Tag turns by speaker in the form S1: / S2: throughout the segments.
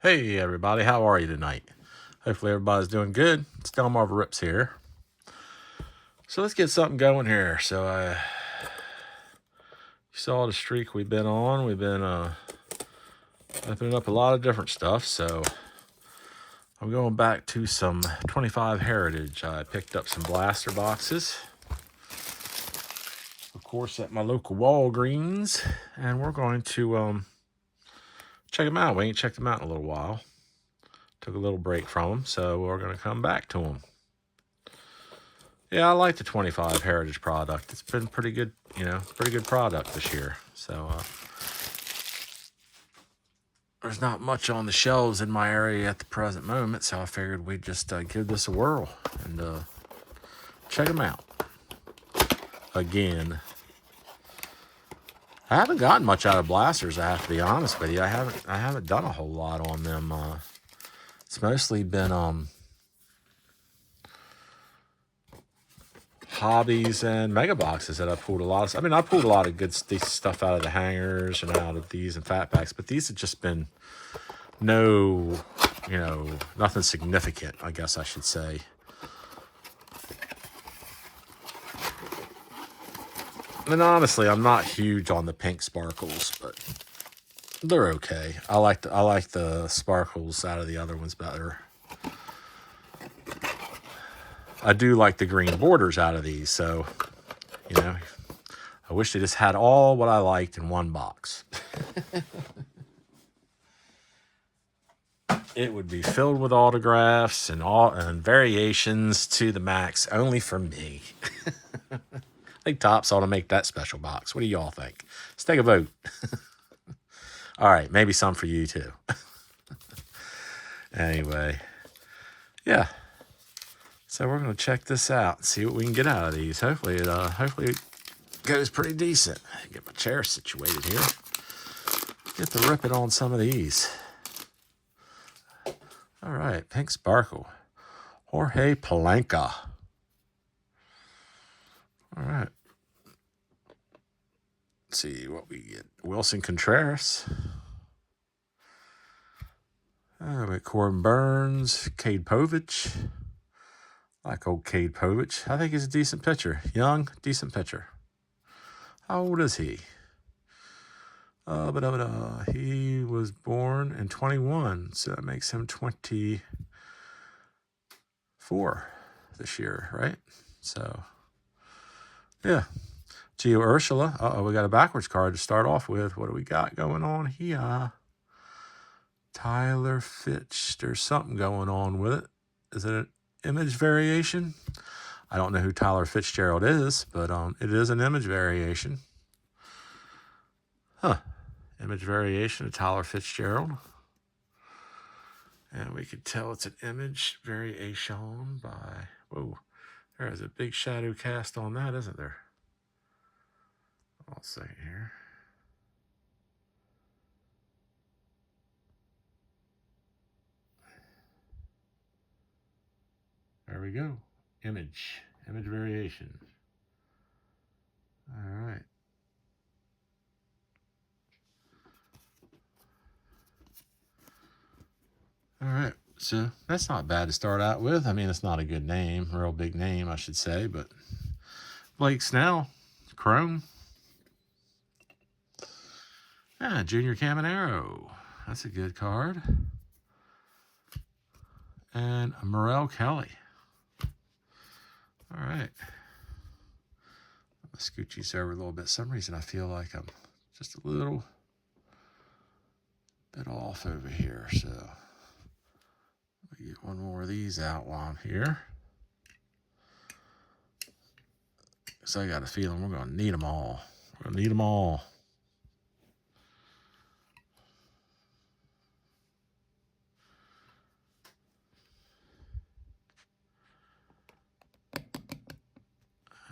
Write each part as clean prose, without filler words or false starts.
S1: Hey everybody, how are you tonight? Hopefully everybody's doing good. It's Delmarva Rips here. So let's get something going here. You saw the streak we've been on. We've been opening up a lot of different stuff. So I'm going back to some 25 Heritage. I picked up some blaster boxes, of course, at my local Walgreens, and we're going to check them out. We ain't checked them out in a little while. Took a little break from them, so we're going to come back to them. Yeah, I like the 25 Heritage product. It's been pretty good, pretty good product this year. So there's not much on the shelves in my area at the present moment, so I figured we'd just give this a whirl and check them out. Again, I haven't gotten much out of blasters, I have to be honest with you. I haven't done a whole lot on them. It's mostly been hobbies and mega boxes that I pulled a lot of. I pulled a lot of good stuff out of the hangers and out of these and fat packs, but these have just been nothing significant, I guess I should say. And honestly, I'm not huge on the pink sparkles, but they're okay. I like the sparkles out of the other ones better. I do like the green borders out of these, so I wish they just had all what I liked in one box. It would be filled with autographs and variations to the max, only for me. I think TOPPS ought to make that special box. What do y'all think? Let's take a vote. All right, maybe some for you too. Anyway, yeah. So we're going to check this out and see what we can get out of these. Hopefully it goes pretty decent. Get my chair situated here. Get to rip it on some of these. All right, pink sparkle. Jorge Palanca. All right. Let's see what we get. Wilson Contreras. Corbin Burns. Cade Povich. I like old Cade Povich. I think he's a decent pitcher. Young, decent pitcher. How old is he? He was born in 21, so that makes him 24 this year, right? So, yeah. Gio Urshela. We got a backwards card to start off with. What do we got going on here? Tyler Fitch. There's something going on with it. Is it an image variation? I don't know who Tyler Fitzgerald is, but it is an image variation. Image variation of Tyler Fitzgerald. And we could tell it's an image variation by... Whoa, there is a big shadow cast on that, isn't there? I'll say here. There we go. Image variation. All right. All right, so that's not bad to start out with. It's not a good name, real big name, I should say, but Blake Snell, Chrome. Junior Caminero. That's a good card. And Morel Kelly. All right. Let's scooch these over a little bit. For some reason, I feel like I'm just a little bit off over here, so let me get one more of these out while I'm here. Because I got a feeling we're going to need them all. We're going to need them all.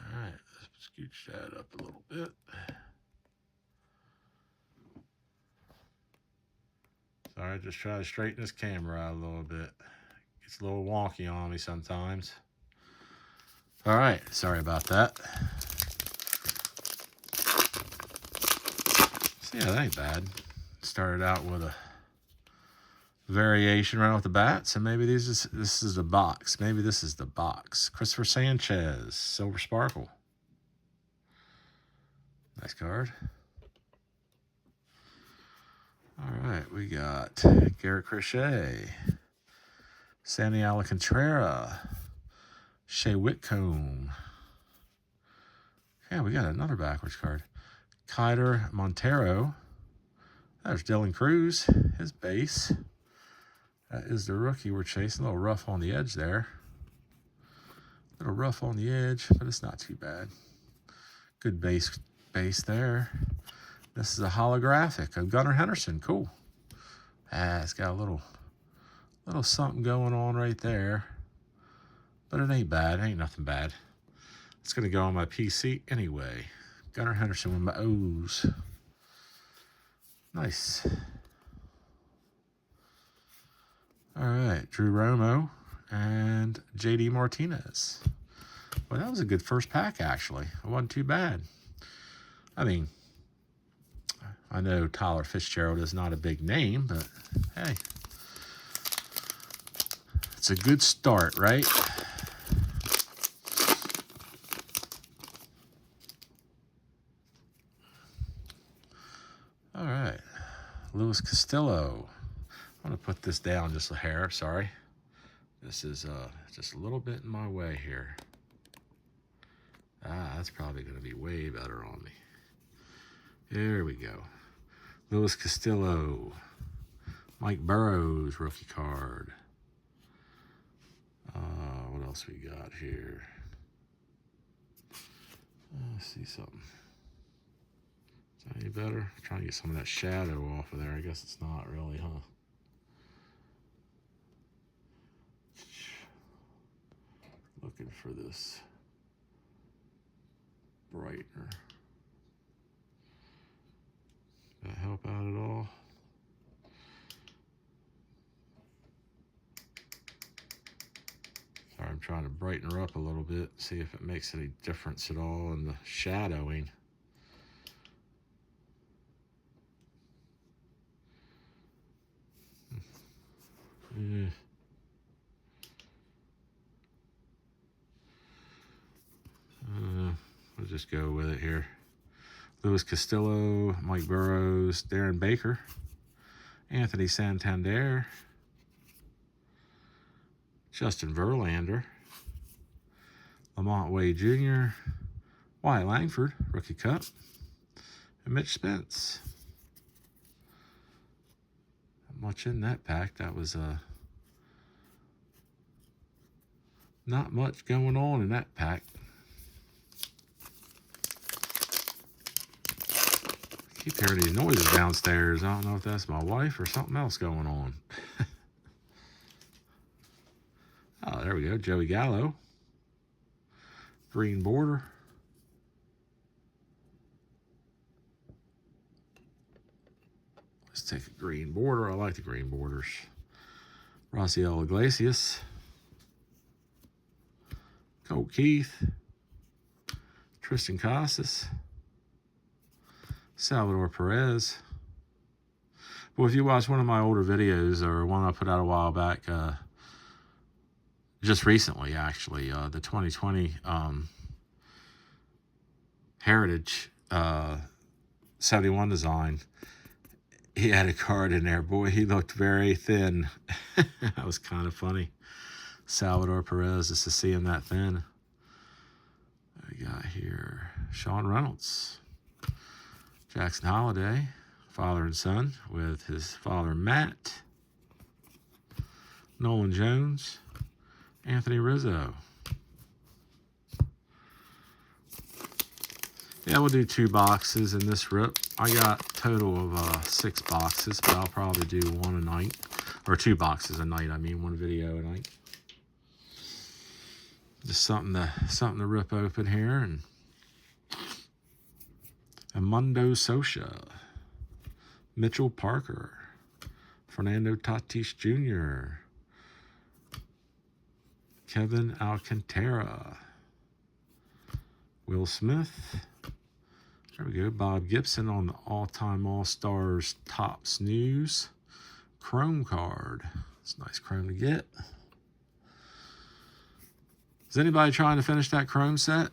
S1: All right, let's scooch that up a little bit. Sorry, just try to straighten this camera out a little bit. It's a little wonky on me sometimes. All right, sorry about that. So yeah, that ain't bad. Started out with a variation right off the bat. So maybe this is the box. Maybe this is the box. Christopher Sanchez, Silver Sparkle. Nice card. All right, we got Garrett Crochet, Sandy Alcantara, Shea Whitcomb. Yeah, we got another backwards card. Kiter Montero. There's Dylan Cruz, his base. That is the rookie we're chasing. A little rough on the edge there. A little rough on the edge, but it's not too bad. Good base there. This is a holographic of Gunnar Henderson. Cool. It's got a little something going on right there. But it ain't bad. It ain't nothing bad. It's going to go on my PC anyway. Gunnar Henderson with my O's. Nice. All right. Drew Romo and JD Martinez. Well, that was a good first pack, actually. It wasn't too bad. I mean, I know Tyler Fitzgerald is not a big name, but hey, it's a good start, right? All right, Luis Castillo. I'm gonna put this down just a hair, sorry. This is just a little bit in my way here. That's probably gonna be way better on me. There we go. Luis Castillo. Mike Burrows, rookie card. What else we got here? Let's see something. Is that any better? I'm trying to get some of that shadow off of there. I guess it's not really, huh? Looking for this brightener. Does that help out at all? Sorry, I'm trying to brighten her up a little bit, see if it makes any difference at all in the shadowing. We'll just go with it here. Luis Castillo, Mike Burrows, Darren Baker, Anthony Santander, Justin Verlander, Lamont Wade Jr., Wyatt Langford, rookie cup, and Mitch Spence. Not much in that pack. That was not much going on in that pack. I keep hearing these noises downstairs. I don't know if that's my wife or something else going on. Oh, there we go. Joey Gallo. Green border. Let's take a green border. I like the green borders. Raciel Iglesias. Colt Keith. Tristan Casas. Salvador Perez. Well, if you watch one of my older videos or one I put out a while back, just recently actually, the 2020 Heritage 71 design, he had a card in there. Boy, he looked very thin. That was kind of funny. Salvador Perez, just to see him that thin. What we got here? Sean Reynolds. Jackson Holiday, father and son, with his father Matt. Nolan Jones, Anthony Rizzo. Yeah, we'll do 2 boxes in this rip. I got a total of 6 boxes, but I'll probably do 1 a night. Or 2 boxes a night, I mean 1 video a night. Just something to rip open here. And Amundo Socha, Mitchell Parker, Fernando Tatis Jr., Kevin Alcantara, Will Smith. There we go. Bob Gibson on the all-time All-Stars TOPPS News. chrome card. It's a nice chrome to get. Is anybody trying to finish that chrome set?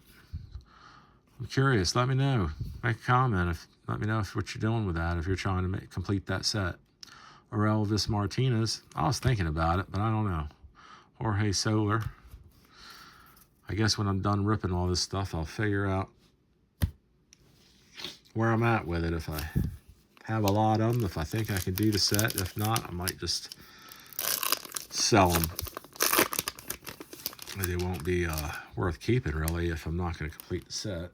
S1: I'm curious. Let me know. Make a comment. Let me know what you're doing with that, if you're trying to complete that set. Or Elvis Martinez. I was thinking about it, but I don't know. Jorge Soler. I guess when I'm done ripping all this stuff, I'll figure out where I'm at with it. If I have a lot of them, if I think I can do the set. If not, I might just sell them. They won't be worth keeping, really, if I'm not going to complete the set.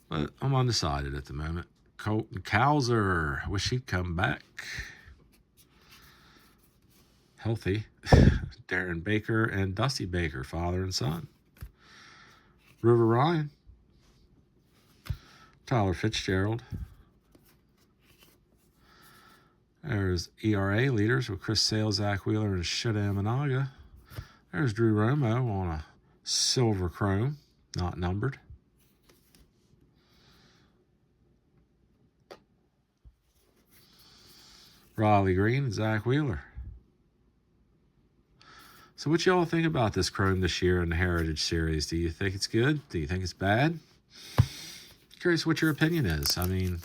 S1: But I'm undecided at the moment. Colton Cowser. Wish he'd come back. Healthy. Darren Baker and Dusty Baker, father and son. River Ryan. Tyler Fitzgerald. There's ERA leaders with Chris Sale, Zach Wheeler, and Shota Imanaga. There's Drew Romo on a silver chrome, not numbered. Riley Green and Zach Wheeler. So what y'all think about this chrome this year in the Heritage Series? Do you think it's good? Do you think it's bad? Curious what your opinion is. I mean,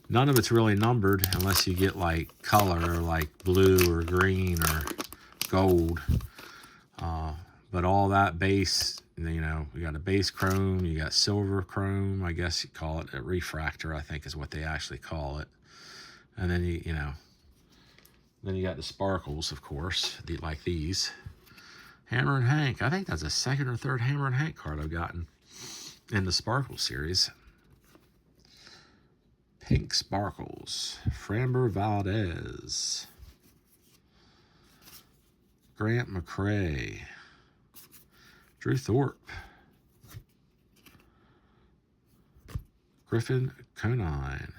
S1: none of it's really numbered unless you get like color, like blue or green or gold. But all that base, you know, we got a base chrome, you got silver chrome, I guess you call it a refractor, I think is what they actually call it. And then then you got the sparkles, of course, like these. Hammer and Hank. I think that's a second or third Hammer and Hank card I've gotten in the Sparkle series. Pink Sparkles. Framber Valdez. Grant McCray. Drew Thorpe. Griffin Conine.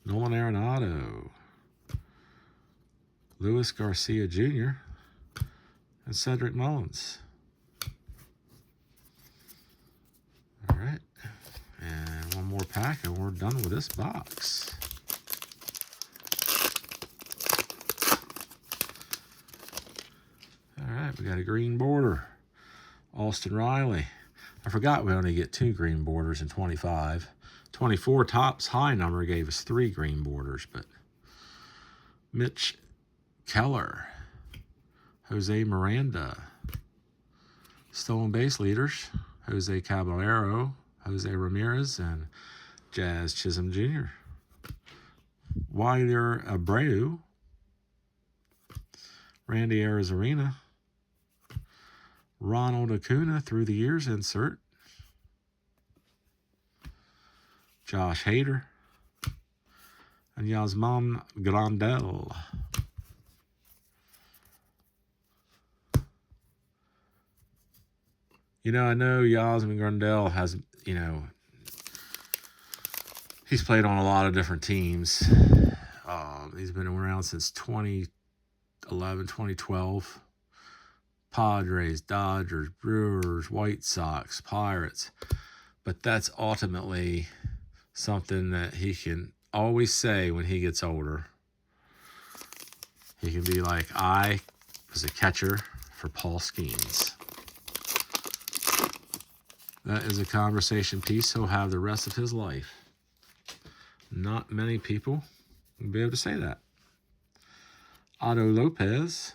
S1: Nolan Arenado. Luis Garcia Jr. and Cedric Mullins. All right. And one more pack and we're done with this box. All right, we got a green border. Austin Riley. I forgot we only get 2 green borders in 25. 24 Topps high number gave us 3 green borders, but Mitch Keller, Jose Miranda, stolen base leaders, Jose Caballero, Jose Ramirez, and Jazz Chisholm Jr. Wilder Abreu, Randy Arozarena, Ronald Acuna through the years insert, Josh Hader, and Yasmani Grandal. You know, I know Yasmani Grandal has, you know, he's played on a lot of different teams. He's been around since 2011, 2012. Padres, Dodgers, Brewers, White Sox, Pirates. But that's ultimately something that he can always say when he gets older. He can be like, I was a catcher for Paul Skeens. That is a conversation piece he'll have the rest of his life. Not many people will be able to say that. Otto Lopez.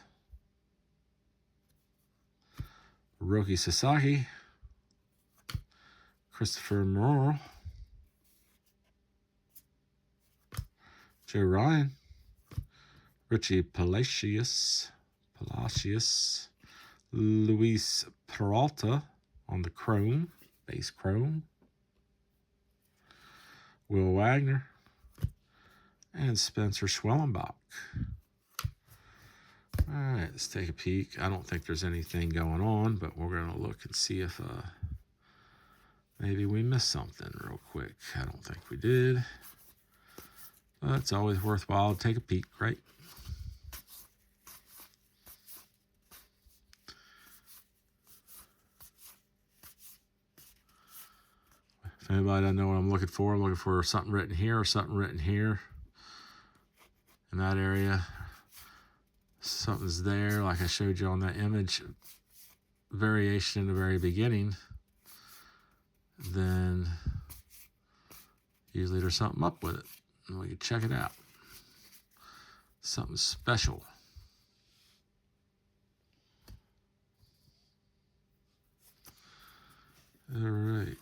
S1: Roki Sasaki. Christopher Morrow. Joe Ryan. Richie Palacios. Luis Peralta on the chrome. Base chrome. Will Wagner. And Spencer Schwellenbach. All right, let's take a peek. I don't think there's anything going on, but we're going to look and see if maybe we missed something real quick. I don't think we did. But it's always worthwhile to take a peek, right? If anybody doesn't know what I'm looking for something written here or something written here. in that area. Something's there, like I showed you on that image, variation in the very beginning, then usually there's something up with it, and we can check it out. Something special. All right.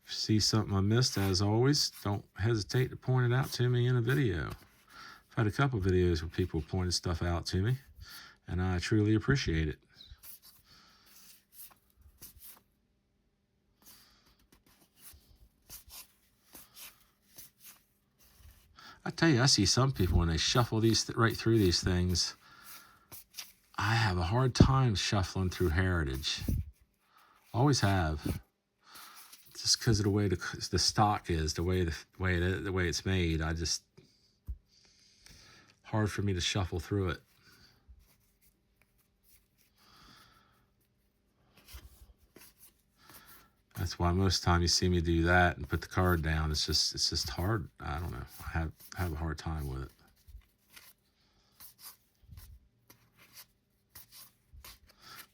S1: If you see something I missed, as always, don't hesitate to point it out to me in a video. I've had a couple of videos where people pointed stuff out to me, and I truly appreciate it. I tell you, I see some people when they shuffle these right through these things, I have a hard time shuffling through Heritage. Always have. Just because of the way the stock is, the way it's made, hard for me to shuffle through it. That's why most of the time you see me do that and put the card down. It's just hard. I don't know. I have a hard time with it.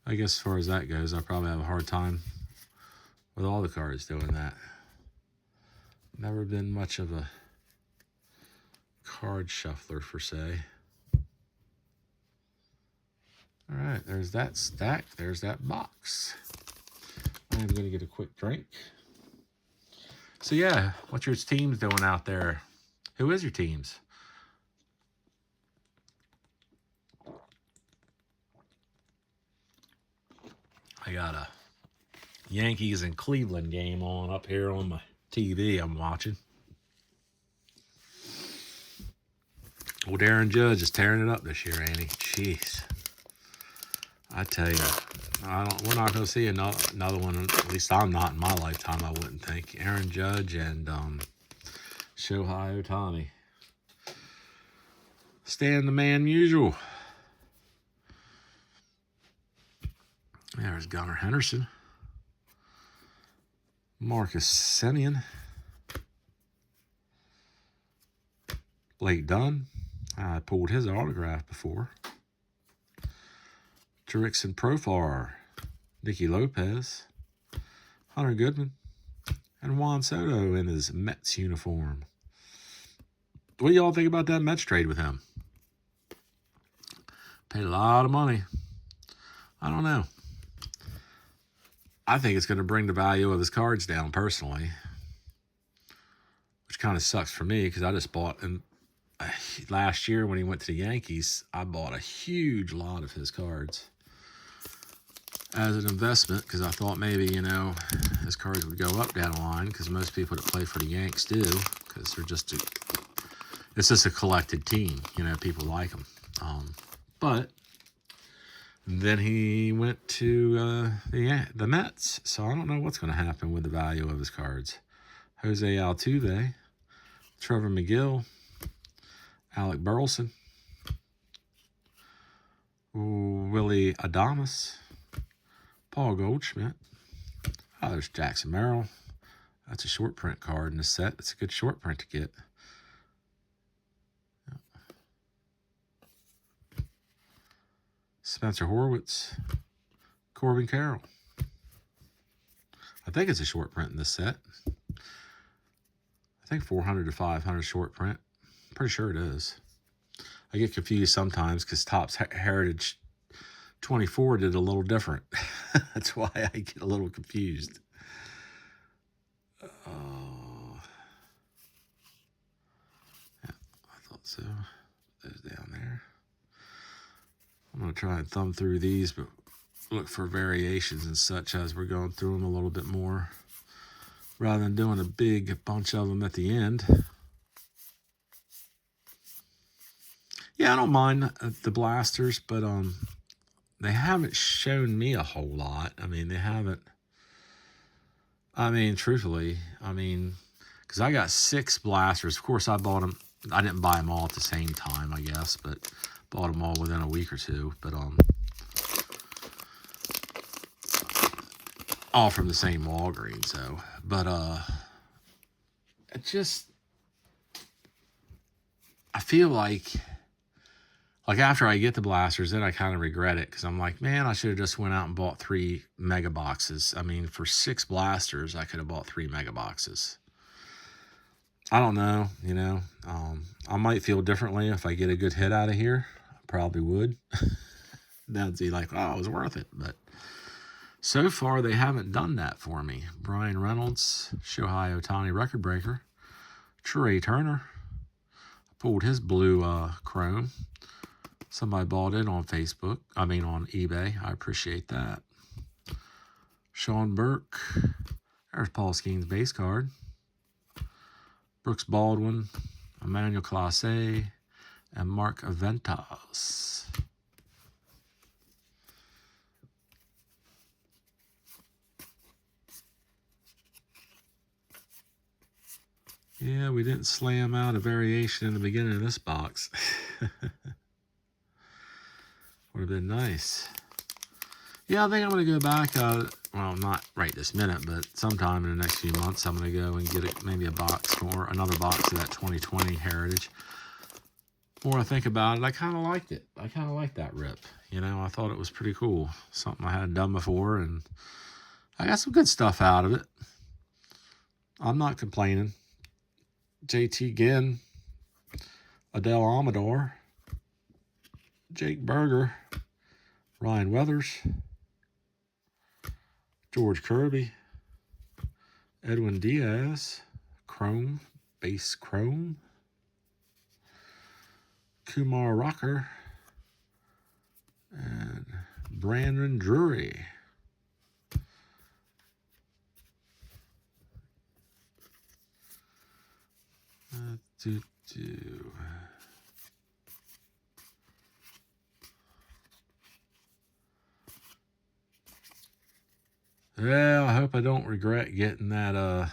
S1: I guess as far as that goes, I probably have a hard time with all the cards doing that. Never been much of a card shuffler per se. All right, there's that stack. There's that box. I'm going to get a quick drink. So yeah, what's your teams doing out there? Who is your teams? I got a Yankees and Cleveland game on up here on my TV I'm watching. Old Aaron Judge is tearing it up this year, Annie. Jeez. I tell you, we're not going to see another one. At least I'm not in my lifetime, I wouldn't think. Aaron Judge and Shohei Ohtani. Staying the man usual. There's Gunnar Henderson. Marcus Semien. Blake Dunn. I pulled his autograph before. Jurickson Profar. Nicky Lopez. Hunter Goodman. And Juan Soto in his Mets uniform. What do y'all think about that Mets trade with him? Paid a lot of money. I don't know. I think it's going to bring the value of his cards down personally, which kind of sucks for me because I just bought him last year when he went to the Yankees. I bought a huge lot of his cards as an investment because I thought maybe, his cards would go up down the line because most people that play for the Yanks do because they're it's just a collected team. People like them. But then he went to the Mets, so I don't know what's going to happen with the value of his cards. Jose Altuve, Trevor McGill, Alec Burleson, Willie Adames, Paul Goldschmidt. Oh, there's Jackson Merrill. That's a short print card in the set. It's a good short print to get. Spencer Horwitz, Corbin Carroll. I think it's a short print in this set. I think 400 to 500 short print. I'm pretty sure it is. I get confused sometimes because TOPPS Heritage 24 did a little different. That's why I get a little confused. Oh, yeah, I thought so. Those down there. I'm going to try and thumb through these, but look for variations and such as we're going through them a little bit more, rather than doing a big bunch of them at the end. Yeah, I don't mind the blasters, but they haven't shown me a whole lot. They haven't. Truthfully, because I got 6 blasters. Of course, I bought them. I didn't buy them all at the same time, I guess, but bought them all within a week or two. But all from the same Walgreens, though. But it just, feel like after I get the blasters, then I kind of regret it because I'm like, man, I should have just went out and bought 3 mega boxes. I mean, for 6 blasters, I could have bought 3 mega boxes. I don't know, you know. I might feel differently if I get a good hit out of here. I probably would. That'd be like, oh, it was worth it. But so far, they haven't done that for me. Brian Reynolds, Shohei Ohtani record breaker. Trey Turner. Pulled his blue chrome. Somebody bought it on Facebook. I mean, on eBay. I appreciate that. Sean Burke. There's Paul Skeen's base card. Brooks Baldwin. Emmanuel Clase. And Mark Aventas. Yeah, we didn't slam out a variation in the beginning of this box. Would have been nice. Yeah, I think I'm going to go back, well, not right this minute, but sometime in the next few months, I'm going to go and get maybe a box or another box of that 2020 Heritage. The more I think about it, I kind of liked it. I kind of liked that rip. You know, I thought it was pretty cool. Something I hadn't done before, and I got some good stuff out of it. I'm not complaining. JT Ginn, Adele Amador, Jake Berger, Ryan Weathers, George Kirby, Edwin Diaz, Chrome, base Chrome, Kumar Rocker, and Brandon Drury. Yeah, I hope I don't regret getting that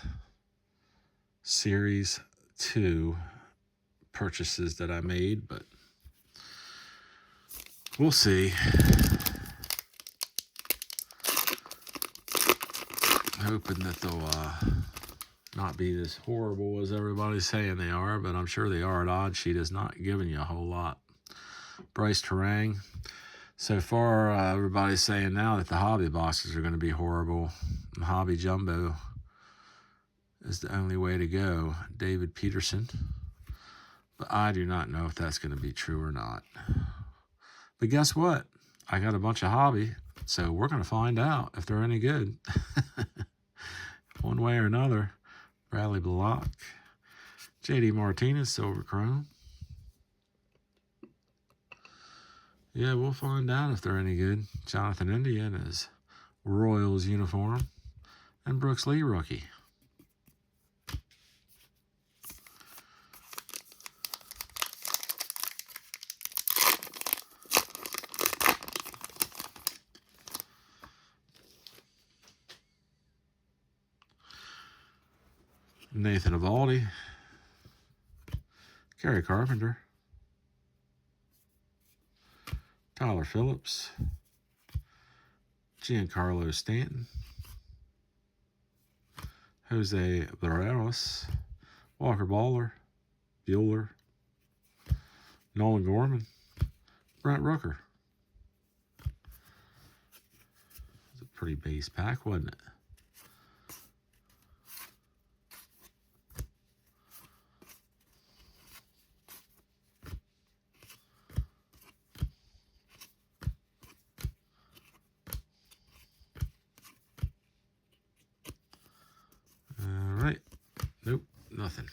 S1: Series 2 purchases that I made, but we'll see. Hoping that they'll not be as horrible as everybody's saying they are, but I'm sure they are. At Odd Sheet is not giving you a whole lot. Bryce Terang. So far, everybody's saying now that the hobby boxes are going to be horrible. The hobby jumbo is the only way to go. David Peterson. But I do not know if that's going to be true or not. But guess what? I got a bunch of hobby, so we're going to find out if they're any good. One way or another. Bradley Block. JD Martinez, Silver Chrome. Yeah, we'll find out if they're any good. Jonathan India in his Royals uniform. And Brooks Lee rookie. Nathan Eovaldi. Gary Carpenter. Tyler Phillips. Giancarlo Stanton. Jose Barreros. Walker Buehler. Bueller. Nolan Gorman. Brent Rooker. It's a pretty base pack, wasn't it? Nope, nothing.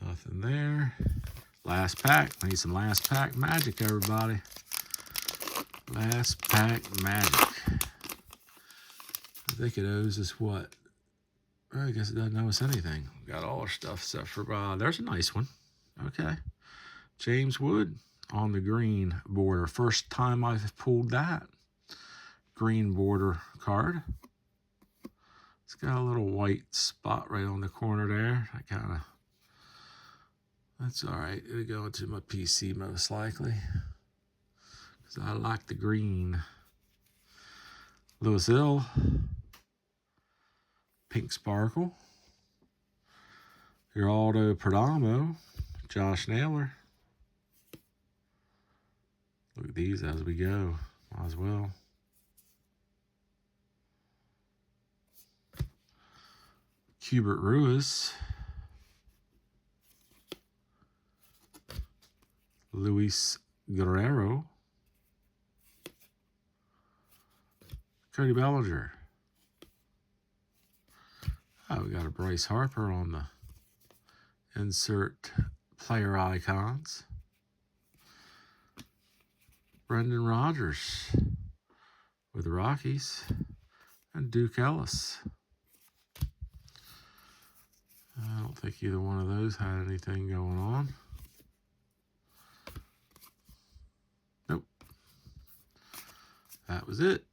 S1: Nothing there. Last pack. I need some last pack magic, everybody. Last pack magic. I think it owes us what? Well, I guess it doesn't owe us anything. Got all our stuff except for, there's a nice one. Okay. James Wood on the green border. First time I've pulled that. Green border card. It's got a little white spot right on the corner there. That's all right. It'll go into my PC most likely. Because I like the green. Louis Hill. Pink Sparkle. Geraldo Perdomo, Josh Naylor. Look at these as we go. Might as well. Hubert Ruiz. Luis Guerrero. Cody Bellinger. Oh, we got a Bryce Harper on the insert player icons. Brendan Rodgers with the Rockies. And Duke Ellis. I don't think either one of those had anything going on. Nope. That was it.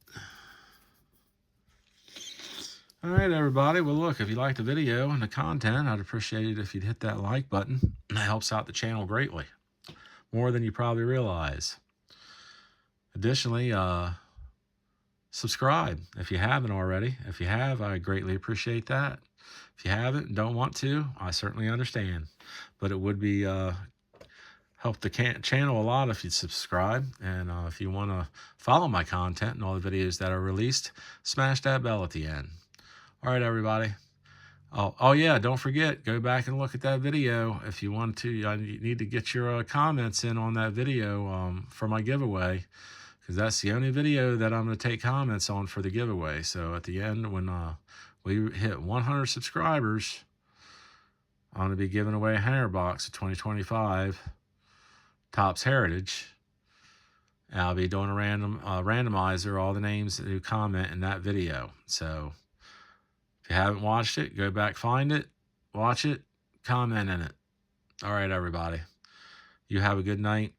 S1: All right, everybody. Well, look, if you liked the video and the content, I'd appreciate it if you'd hit that like button. That helps out the channel greatly, more than you probably realize. Additionally, subscribe if you haven't already. If you have, I greatly appreciate that. If you haven't and don't want to, I certainly understand. But it would be help the channel a lot if you'd subscribe. And if you want to follow my content and all the videos that are released, smash that bell at the end. All right, everybody. Oh yeah, don't forget, go back and look at that video if you want to. You need to get your comments in on that video for my giveaway, because that's the only video that I'm going to take comments on for the giveaway. So at the end, when we hit 100 subscribers, I'm going to be giving away a hanger box of 2025 TOPPS Heritage. And I'll be doing a randomizer, all the names who comment in that video. So if you haven't watched it, go back, find it, watch it, comment in it. All right, everybody. You have a good night.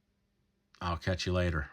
S1: I'll catch you later.